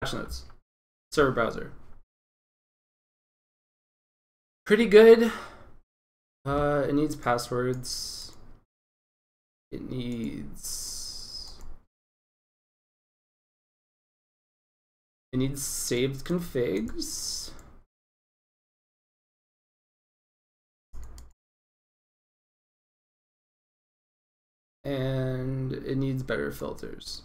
patch notes. Server browser. Pretty good. It needs passwords. It needs saved configs. And it needs better filters.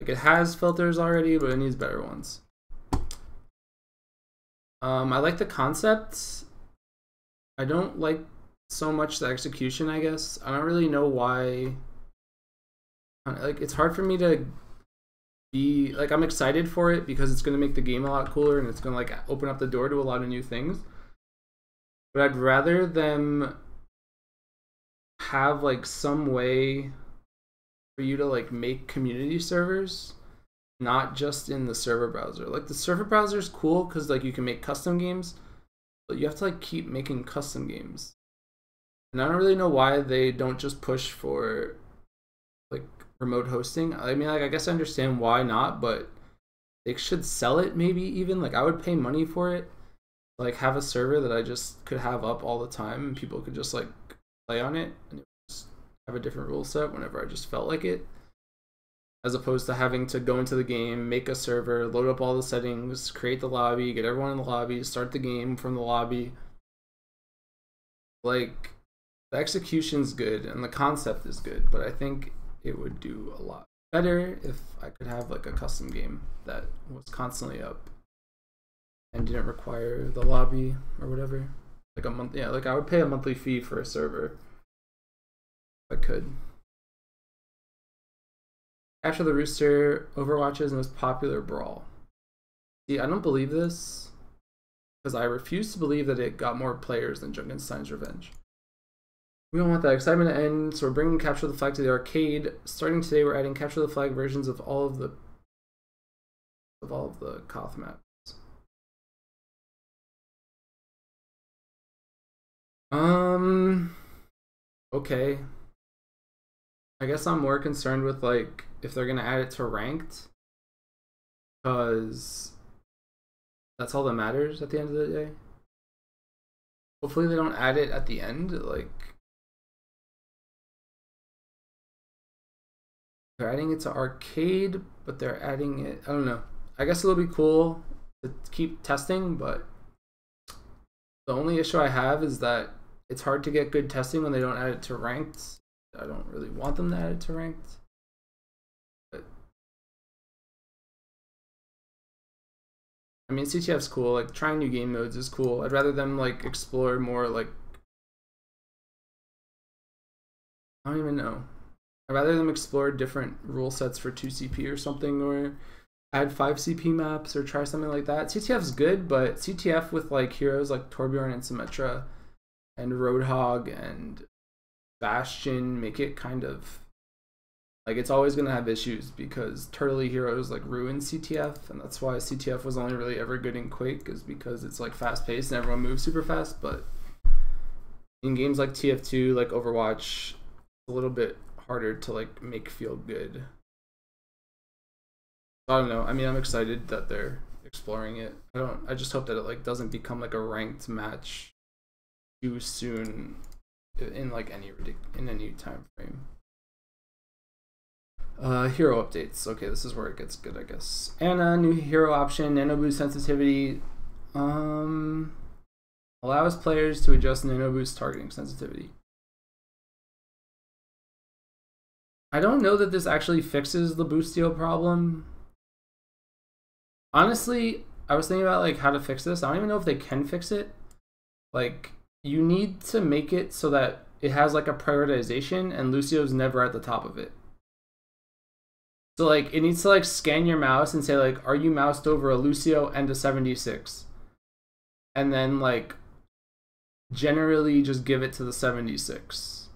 Like it has filters already, but it needs better ones. I like the concept. I don't like so much the execution, I guess. I don't really know why. Like, it's hard for me to be like, I'm excited for it because it's going to make the game a lot cooler and it's going to like open up the door to a lot of new things. But I'd rather them have like some way for you to like make community servers, not just in the server browser. Like the server browser is cool because like you can make custom games, but you have to like keep making custom games. And I don't really know why they don't just push for like remote hosting. I mean, like I guess I understand why not, but they should sell it maybe even. Like I would pay money for it. Like have a server that I just could have up all the time and people could just like play on it and just have a different rule set whenever I just felt like it. As opposed to having to go into the game, make a server, load up all the settings, create the lobby, get everyone in the lobby, start the game from the lobby. Like, the execution's good and the concept is good, but I think it would do a lot better if I could have like a custom game that was constantly up and didn't require the lobby or whatever. Like a month, yeah, like I would pay a monthly fee for a server if I could. Capture the Rooster, Overwatch's most popular brawl. See, I don't believe this because I refuse to believe that it got more players than Junkenstein's Revenge. We don't want that excitement to end, so we're bringing Capture the Flag to the arcade. Starting today, we're adding Capture the Flag versions of all of the Koth maps. Okay. I guess I'm more concerned with like if they're gonna add it to ranked, because that's all that matters at the end of the day. Hopefully they don't add it at the end. Like they're adding it to arcade, but they're adding it. I don't know. I guess it'll be cool to keep testing, but the only issue I have is that it's hard to get good testing when they don't add it to ranked. I don't really want them to add it to ranked. But I mean, CTF's cool. Like trying new game modes is cool. I'd rather them like explore more. Like I don't even know. I'd rather them explore different rule sets for 2CP or something, or add 5CP maps or try something like that. CTF's good, but CTF with like heroes like Torbjorn and Symmetra and Roadhog and Bastion make it kind of like it's always going to have issues because turtley heroes like ruin CTF, and that's why CTF was only really ever good in Quake, is because it's like fast paced and everyone moves super fast. But in games like TF2, like Overwatch, it's a little bit harder to like make feel good. I don't know. I mean, I'm excited that they're exploring it. I just hope that it like doesn't become like a ranked match too soon in like any time frame. Hero updates. Okay, this is where it gets good, I guess. Anna, new hero option, nano boost sensitivity. Allows players to adjust nano boost targeting sensitivity. I don't know that this actually fixes the boost steal problem. Honestly, I was thinking about like how to fix this. I don't even know if they can fix it. Like, you need to make it so that it has like a prioritization and Lucio's never at the top of it. So like it needs to like scan your mouse and say like, are you moused over a Lucio and a 76? And then like generally just give it to the 76.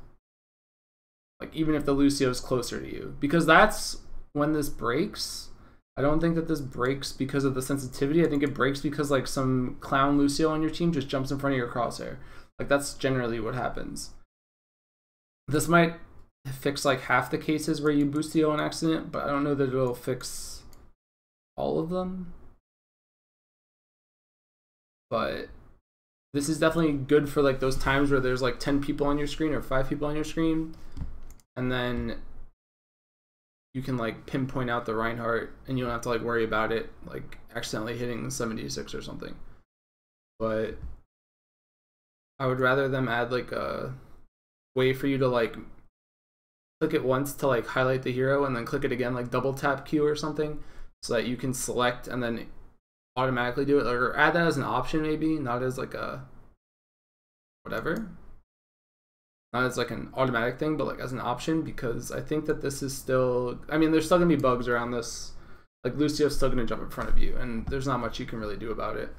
Like even if the Lucio is closer to you, because that's when this breaks. I don't think that this breaks because of the sensitivity. I think it breaks because like some clown Lucio on your team just jumps in front of your crosshair. Like that's generally what happens. This might fix like half the cases where you boost the O on accident, but I don't know that it'll fix all of them. But this is definitely good for like those times where there's like 10 people on your screen or 5 people on your screen, and then you can like pinpoint out the Reinhardt and you don't have to like worry about it like accidentally hitting 76 or something. But I would rather them add like a way for you to like click it once to like highlight the hero and then click it again, like double tap Q or something, so that you can select and then automatically do it, or add that as an option, maybe not as like a whatever, not as like an automatic thing, but like as an option, because I think that this is still, I mean, there's still gonna be bugs around this. Like Lucio's still gonna jump in front of you, and there's not much you can really do about it.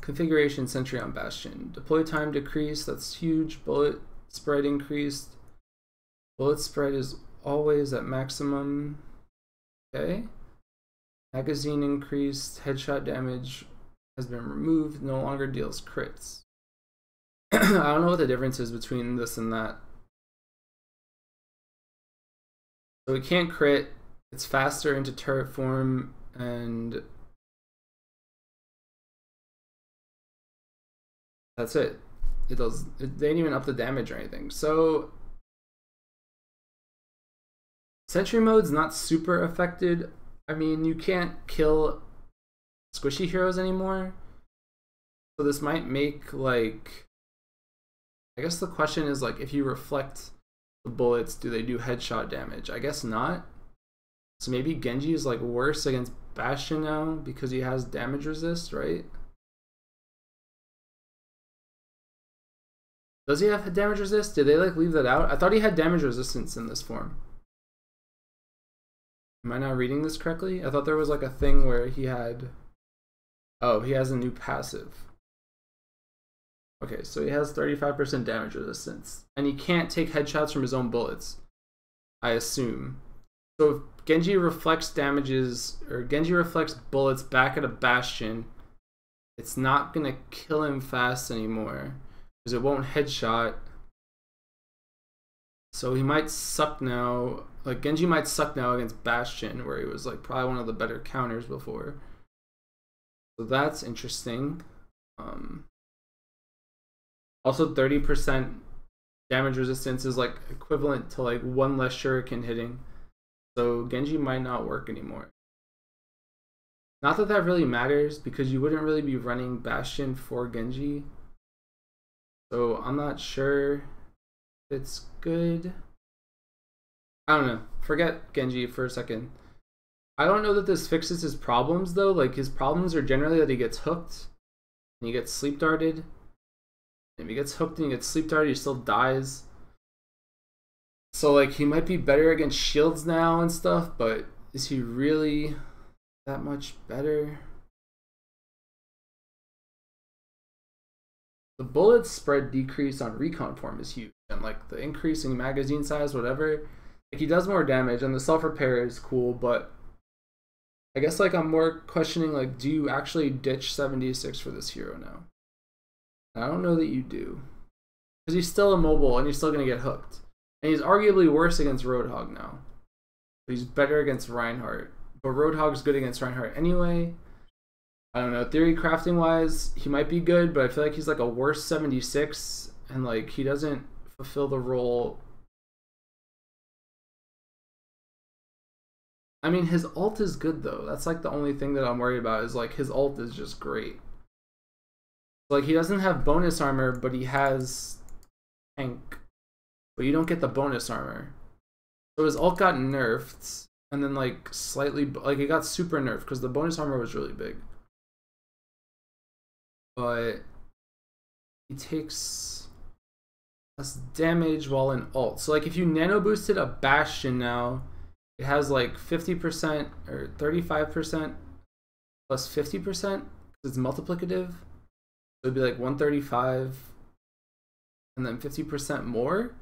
Configuration Sentry on Bastion. Deploy time decreased, that's huge. Bullet spread increased. Bullet spread is always at maximum. Okay. Magazine increased. Headshot damage has been removed. No longer deals crits. I don't know what the difference is between this and that. So it can't crit. It's faster into turret form, and that's it. They didn't even up the damage or anything. So Sentry mode's not super affected. I mean, you can't kill squishy heroes anymore. So this might make like, I guess the question is like, if you reflect the bullets, do they do headshot damage? I guess not. So maybe Genji is like worse against Bastion now because he has damage resist, right? Does he have damage resist? Did they like leave that out? I thought he had damage resistance in this form. Am I not reading this correctly? I thought there was like a thing where he had, oh, he has a new passive. Okay, so he has 35% damage resistance, and he can't take headshots from his own bullets, I assume. So if Genji reflects damages, or Genji reflects bullets back at a Bastion, it's not gonna kill him fast anymore, because it won't headshot. So he might suck now, like Genji might suck now against Bastion, where he was like probably one of the better counters before. So that's interesting. Also 30% damage resistance is like equivalent to like 1 less shuriken hitting. So Genji might not work anymore. Not that that really matters, because you wouldn't really be running Bastion for Genji. So I'm not sure if it's good. I don't know. Forget Genji for a second. I don't know that this fixes his problems though. Like his problems are generally that he gets hooked and he gets sleep darted. If he gets hooked and he gets sleep darted, he still dies. So like he might be better against shields now and stuff, but is he really that much better? The bullet spread decrease on recon form is huge, and like the increasing magazine size, whatever, like he does more damage, and the self repair is cool, but I guess like I'm more questioning like, do you actually ditch 76 for this hero now? I don't know that you do, because he's still immobile and he's still gonna get hooked, and he's arguably worse against Roadhog now. But he's better against Reinhardt, but Roadhog's good against Reinhardt anyway. I don't know, theory crafting wise, he might be good, but I feel like he's like a worse 76, and like he doesn't fulfill the role. I mean, his ult is good though. That's like the only thing that I'm worried about, is like his ult is just great. Like he doesn't have bonus armor, but he has tank, but you don't get the bonus armor. So his ult got nerfed, and then like slightly, like it got super nerfed because the bonus armor was really big. But he takes less damage while in ult. So like if you nano boosted a Bastion now, it has like 50% or 35% plus 50% because it's multiplicative. So it'd be like 135 and then 50% more.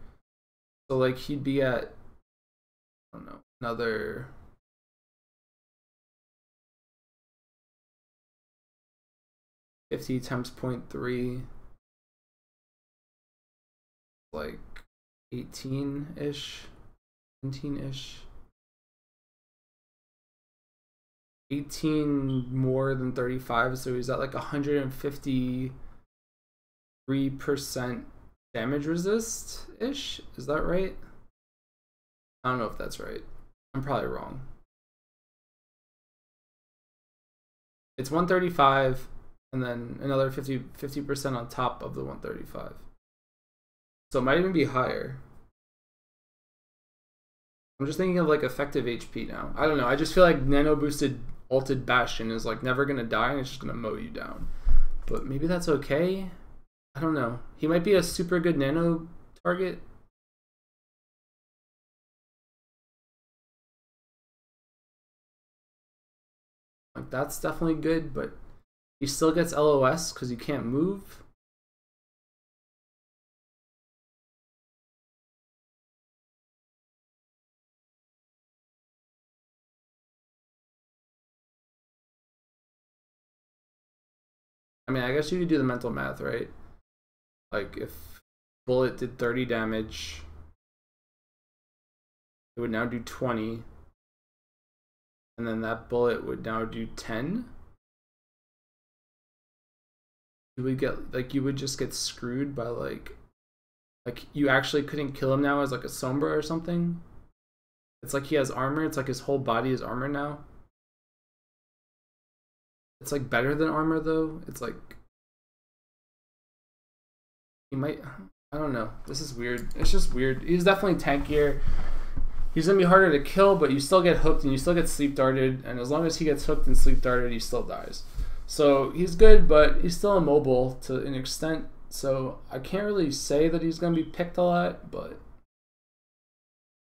So like he'd be at, I don't know, another (50 times 0.3). like 18-ish, 19-ish. 18 more than 35, so he's at like 153% damage resist-ish. Is that right? I don't know if that's right. I'm probably wrong. It's 135 and then another 50% on top of the 135. So it might even be higher. I'm just thinking of like effective HP now. I don't know. I just feel like nano boosted ulted Bastion is like never gonna die and it's just gonna mow you down. But maybe that's okay. I don't know. He might be a super good nano target. Like that's definitely good, but he still gets LOS because you can't move. I mean, I guess you could do the mental math, right? Like if bullet did 30 damage, it would now do 20. And then that bullet would now do 10. You would get like you would just get screwed by like you actually couldn't kill him now as like a Sombra or something. It's like he has armor, it's like his whole body is armor now. It's like better than armor though. It's like he might, I don't know. This is weird. It's just weird. He's definitely tankier. He's gonna be harder to kill, but you still get hooked and you still get sleep darted, and as long as he gets hooked and sleep darted, he still dies. So he's good, but he's still immobile to an extent. So I can't really say that he's gonna be picked a lot, but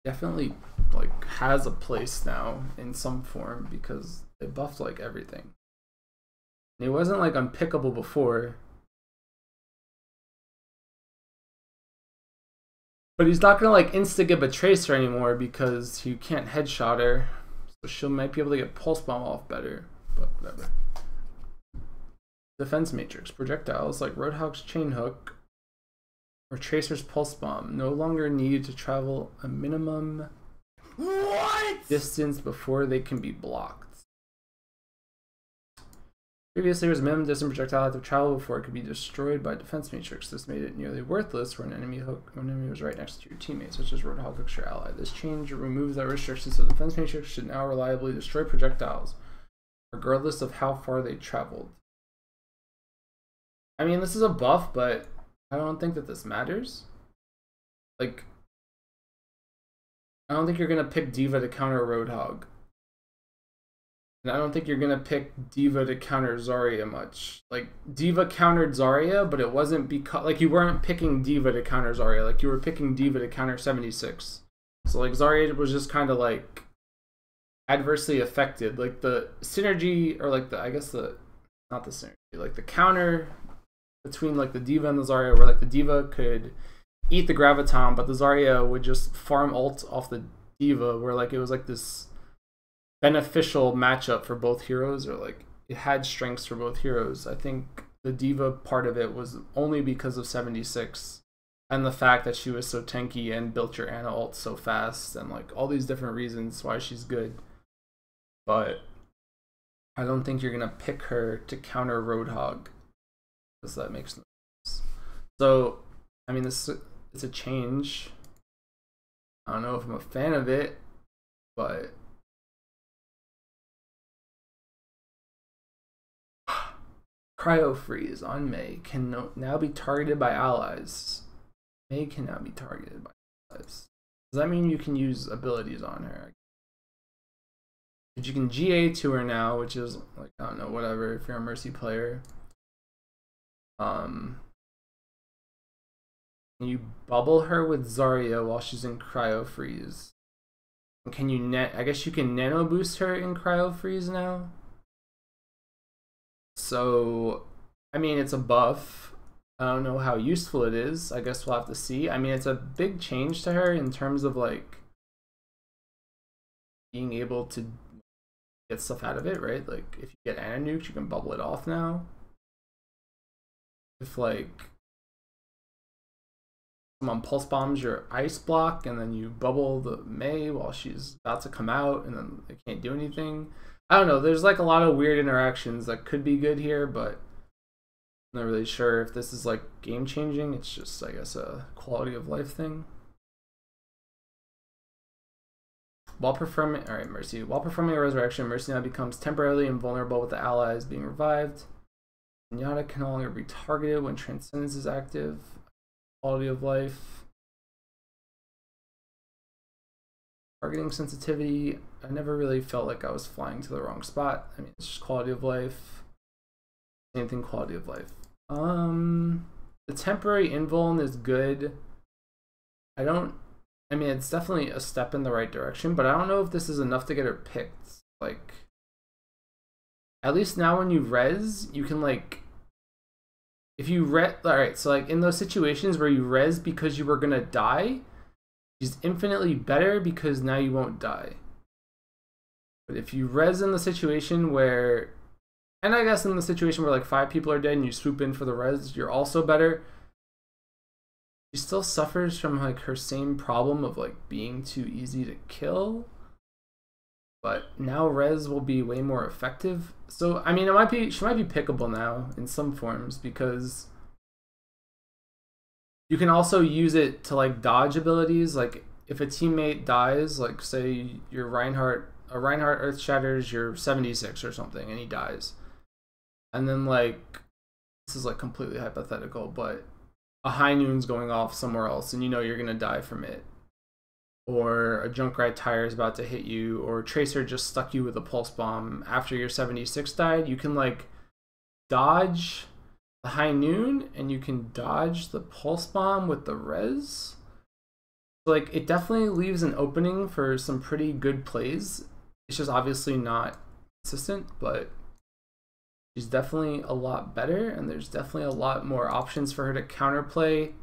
definitely like has a place now in some form because they buffed like everything. And he wasn't like unpickable before. But he's not gonna like insta-gib a Tracer anymore because you can't headshot her. So she might be able to get Pulse Bomb off better, but whatever. Defense Matrix. Projectiles like Roadhog's Chain Hook or Tracer's Pulse Bomb no longer need to travel a minimum distance before they can be blocked. Previously, there was a minimum distance projectile had to travel before it could be destroyed by Defense Matrix. This made it nearly worthless when an enemy was right next to your teammate, such as Roadhog hooks your ally. This change removes that restriction, so Defense Matrix should now reliably destroy projectiles, regardless of how far they traveled. I mean, this is a buff, but I don't think that this matters. Like, I don't think you're gonna pick D.Va to counter Roadhog. And I don't think you're gonna pick D.Va to counter Zarya much. Like D.Va countered Zarya, but it wasn't because like you weren't picking D.Va to counter Zarya. Like you were picking D.Va to counter 76. So like Zarya was just kind of like adversely affected. Like the synergy, or like the not the synergy, like the counter between like the D.Va and the Zarya, where like the D.Va could eat the Graviton, but the Zarya would just farm ult off the D.Va, where like it was like this beneficial matchup for both heroes, or like it had strengths for both heroes. I think the D.Va part of it was only because of 76 and the fact that she was so tanky and built your Ana ult so fast, and like all these different reasons why she's good. But I don't think you're gonna pick her to counter Roadhog, because that makes no sense. So I mean, this is a change. I don't know if I'm a fan of it, but Cryo Freeze on Mei can now be targeted by allies. Mei can now be targeted by allies. Does that mean you can use abilities on her? But you can GA to her now, which is like, I don't know, whatever, if you're a Mercy player. Can you bubble her with Zarya while she's in Cryo Freeze? Can you I guess you can nano boost her in Cryo Freeze now? So, I mean, it's a buff. I don't know how useful it is. I guess we'll have to see. I mean, it's a big change to her in terms of like being able to get stuff out of it, right? Like if you get Ana nuked, you can bubble it off now. If like someone pulse bombs your ice block, and then you bubble the Mei while she's about to come out, and then they can't do anything. I don't know. There's like a lot of weird interactions that could be good here, but I'm not really sure if this is like game changing. It's just, I guess, a quality of life thing. While performing, all right, Mercy. While performing a resurrection, Mercy now becomes temporarily invulnerable with the allies being revived. Zenyatta can no longer be targeted when Transcendence is active. Quality of life. Targeting sensitivity. I never really felt like I was flying to the wrong spot. I mean, it's just quality of life. Same thing, quality of life. The temporary invuln is good. I mean, it's definitely a step in the right direction, but I don't know if this is enough to get her picked. Like, at least now when you res, you can like, if you alright, so like in those situations where you res because you were gonna die, she's infinitely better because now you won't die. But if you res in the situation where, and I guess in the situation where like 5 people are dead and you swoop in for the res, you're also better. She still suffers from like her same problem of like being too easy to kill, but now res will be way more effective. So I mean, she might be pickable now in some forms, because you can also use it to like dodge abilities. Like if a teammate dies, like say your Reinhardt Earth Shatters your 76 or something, and he dies, and then like, this is like completely hypothetical, but a High Noon's going off somewhere else and you know you're gonna die from it, or a Junkrat tire is about to hit you, or Tracer just stuck you with a pulse bomb after your 76 died, you can like dodge the High Noon and you can dodge the pulse bomb with the res. So like, it definitely leaves an opening for some pretty good plays. It's just obviously not consistent, but she's definitely a lot better, and there's definitely a lot more options for her to counterplay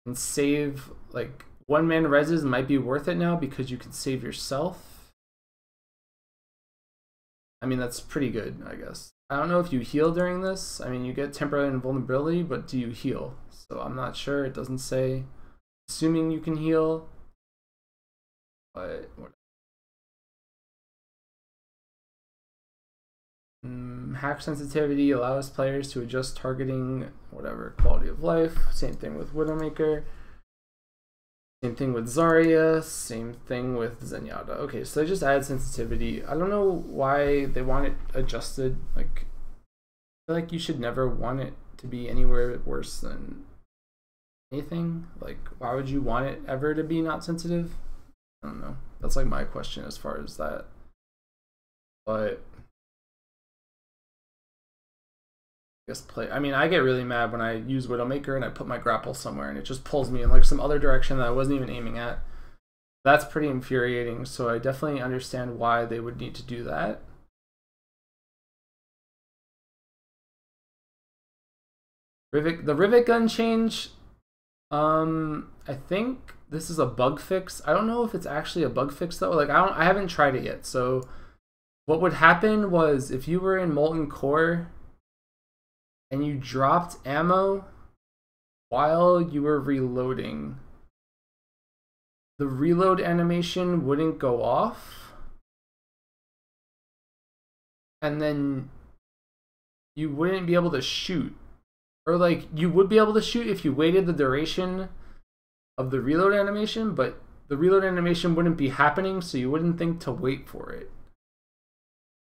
and save. Like, one-man reses might be worth it now because you can save yourself. I mean, that's pretty good, I guess. I don't know if you heal during this. I mean, you get temporary invulnerability, but do you heal? So I'm not sure. It doesn't say. Assuming you can heal. But whatever. Hack sensitivity allows players to adjust targeting, whatever, quality of life. Same thing with Widowmaker. Same thing with Zarya. Same thing with Zenyatta. Okay, so they just added sensitivity. I don't know why they want it adjusted. Like, I feel like you should never want it to be anywhere worse than anything. Like, why would you want it ever to be not sensitive? I don't know. That's like my question as far as that. But I mean, I get really mad when I use Widowmaker and I put my grapple somewhere and it just pulls me in like some other direction that I wasn't even aiming at. That's pretty infuriating, so I definitely understand why they would need to do that. The rivet gun change, I think this is a bug fix. I don't know if it's actually a bug fix though. Like, I haven't tried it yet. So what would happen was, if you were in Molten Core and you dropped ammo while you were reloading, the reload animation wouldn't go off, and then you wouldn't be able to shoot. Or like, you would be able to shoot if you waited the duration of the reload animation, but the reload animation wouldn't be happening, so you wouldn't think to wait for it.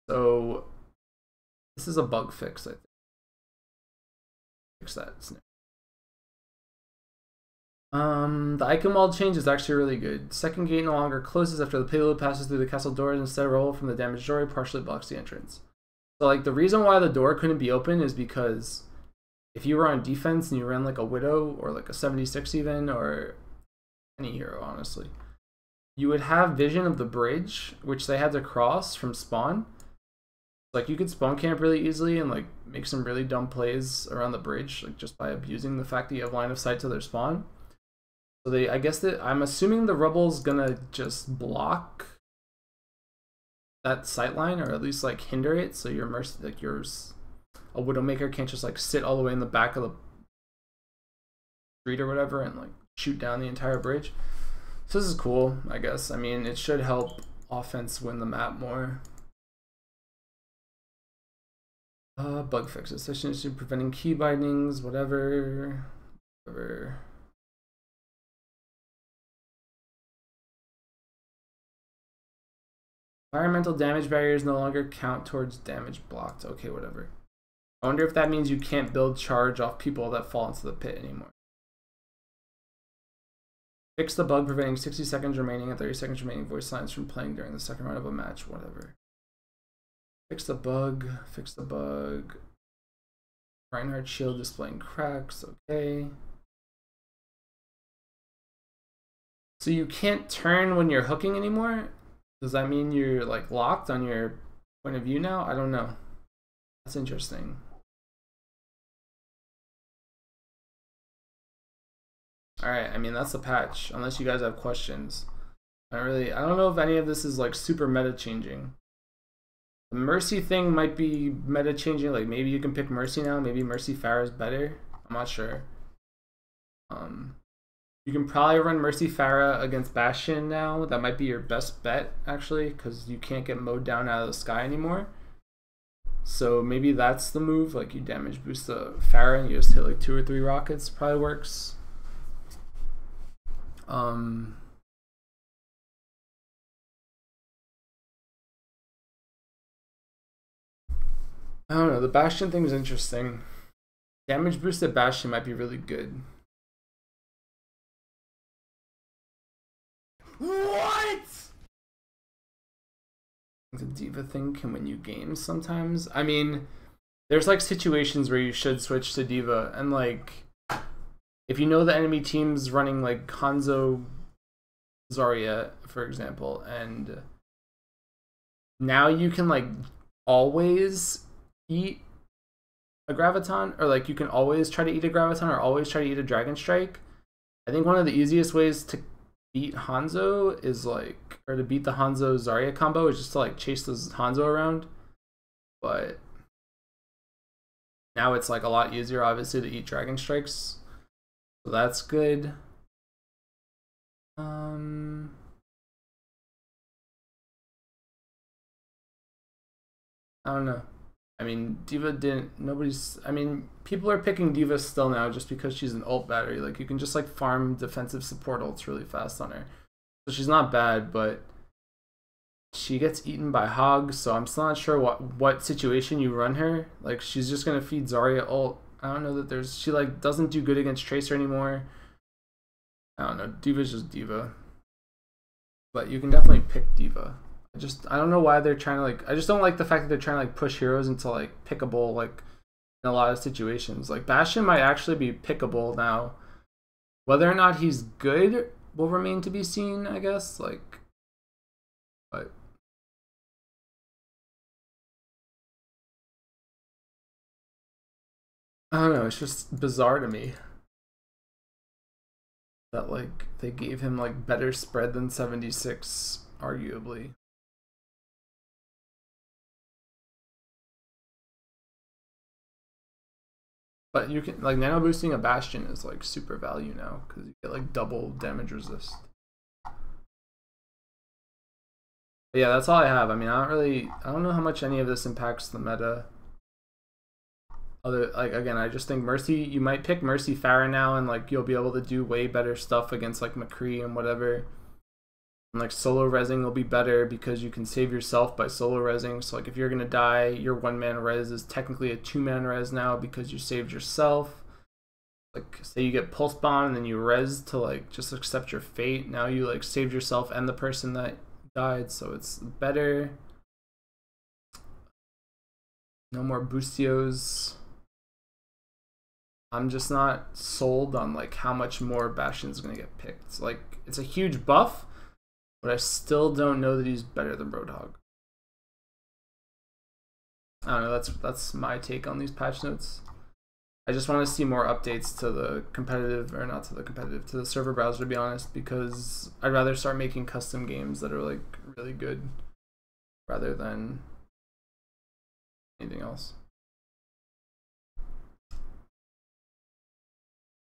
So this is a bug fix, I think. Fix that. The icon wall change is actually really good. Second gate no longer closes after the payload passes through the castle doors. Instead, a roll from the damaged door partially blocks the entrance. So like, the reason why the door couldn't be open is because if you were on defense and you ran like a Widow or like a 76 even, or any hero honestly, you would have vision of the bridge, which they had to cross from spawn. Like, you could spawn camp really easily and like make some really dumb plays around the bridge, like just by abusing the fact that you have line of sight to their spawn. So I guess that I'm assuming the Rebel's gonna just block that sight line, or at least like hinder it, so your a Widowmaker can't just like sit all the way in the back of the street or whatever and like shoot down the entire bridge. So this is cool, I guess. I mean, it should help offense win the map more. Bug fixes. Session issue preventing key bindings, whatever. Environmental damage barriers no longer count towards damage blocked. Okay, whatever. I wonder if that means you can't build charge off people that fall into the pit anymore. Fix the bug preventing 60 seconds remaining and 30 seconds remaining voice lines from playing during the second round of a match. Whatever. Fix the bug. Fix the bug. Reinhardt shield displaying cracks. Okay. So you can't turn when you're hooking anymore? Does that mean you're like locked on your point of view now? I don't know. That's interesting. Alright, I mean that's the patch, unless you guys have questions. I don't know if any of this is like super meta changing. The Mercy thing might be meta changing, like maybe you can pick Mercy now, maybe Mercy Pharah is better. I'm not sure. You can probably run Mercy Pharah against Bastion now. That might be your best bet, actually, because you can't get mowed down out of the sky anymore. So maybe that's the move. Like you damage boost the Pharah and you just hit like 2 or 3 rockets. Probably works. I don't know. The Bastion thing is interesting. Damage boosted Bastion might be really good. What? The D.Va thing can win you games sometimes. I mean, there's like situations where you should switch to D.Va, and like if you know the enemy team's running like Hanzo Zarya, for example, and now you can like always eat a Graviton, or like you can always try to eat a Graviton or always try to eat a Dragon Strike. I think one of the easiest ways to beat Hanzo is like, or to beat the Hanzo Zarya combo is just to like chase those Hanzo around. But now it's like a lot easier obviously to eat Dragon Strikes. So that's good. I don't know. I mean, D.Va didn't, I mean, people are picking D.Va still now just because she's an ult battery. Like, you can just, like, farm defensive support ults really fast on her. So she's not bad, but she gets eaten by hogs, so I'm still not sure what situation you run her. Like, she's just gonna feed Zarya ult. I don't know that she, like, doesn't do good against Tracer anymore. I don't know. D.Va's just D.Va. But you can definitely pick D.Va. I don't know why they're trying to like, I just don't like the fact that they're trying to like push heroes into like pickable like in a lot of situations. Like Bastion might actually be pickable now. Whether or not he's good will remain to be seen, I guess. Like, but I don't know, it's just bizarre to me that like they gave him like better spread than 76, arguably. But you can, like, nano boosting a Bastion is like super value now because you get like double damage resist. But yeah, that's all I have. I mean, I don't know how much any of this impacts the meta. Like, again, I just think Mercy, you might pick Mercy Pharah now and like you'll be able to do way better stuff against like McCree and whatever. And like solo resing will be better because you can save yourself by solo resing. So like if you're gonna die, your 1-man res is technically a 2-man res now because you saved yourself. Like say you get pulse bomb and then you res to like just accept your fate. Now you like saved yourself and the person that died, so it's better. No more boostios. I'm just not sold on like how much more Bastion's gonna get picked. Like it's a huge buff, but I still don't know that he's better than Roadhog. I don't know, that's my take on these patch notes. I just want to see more updates to the competitive, or not to the competitive, to the server browser, to be honest, because I'd rather start making custom games that are like really good rather than anything else.